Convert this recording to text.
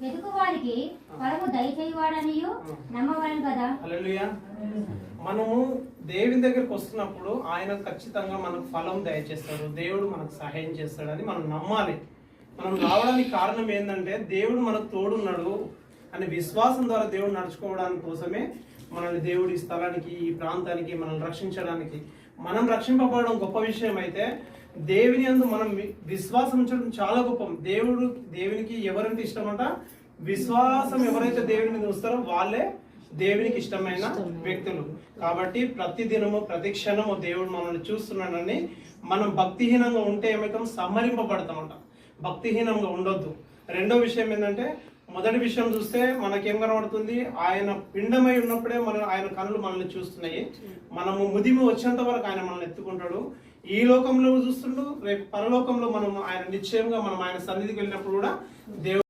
వెతుకు వారికి పరము దయచేయవాడనియు నమ్మవాడని కదా. హల్లెలూయా. మనము దేవుని దగ్గరికి వస్తున్నప్పుడు ఆయన ఖచ్చితంగా మనకు ఫలం దయచేస్తాడు, దేవుడు మనకు సహాయం చేస్తాడని మనం నమ్మాలి. మనం రావడానికి కారణం ఏంటంటే దేవుడు మనకు తోడున్నాడు అనే విశ్వాసం ద్వారా దేవుడు నడుచుకోవడానికి కోసమే మనల్ని దేవుడు ఈ స్థలానికి, ఈ ప్రాంతానికి మనల్ని రక్షించడానికి. మనం రక్షింపబడడం గొప్ప విషయం అయితే దేవుని యందు మనం విశ్వాసం ఉంచడం చాలా గొప్ప. దేవునికి ఎవరంటే ఇష్టమంట, విశ్వాసం ఎవరైతే దేవుని మీద ఉంచుతారో వాళ్ళే దేవునికి ఇష్టమైన వ్యక్తులు. కాబట్టి ప్రతి దినము ప్రతి క్షణము దేవుడు మనల్ని చూస్తున్నాడని మనం భక్తిహీనంగా ఉంటే ఏమైతే సంహరింపబడతామంట. భక్తిహీనంగా ఉండొద్దు. రెండో విషయం ఏంటంటే, మొదటి విషయం చూస్తే మనకేం కనబడుతుంది, ఆయన పిండమై ఉన్నప్పుడే ఆయన కళ్ళు మనల్ని చూస్తున్నాయి. మనము ముదిమి వచ్చేంత వరకు ఆయన మనల్ని ఎత్తుకుంటాడు. ఈ లోకంలో చూస్తుండు, రేపు పరలోకంలో మనం ఆయన నిశ్చయంగా మనం ఆయన సన్నిధికి వెళ్ళినప్పుడు కూడా దేవుడు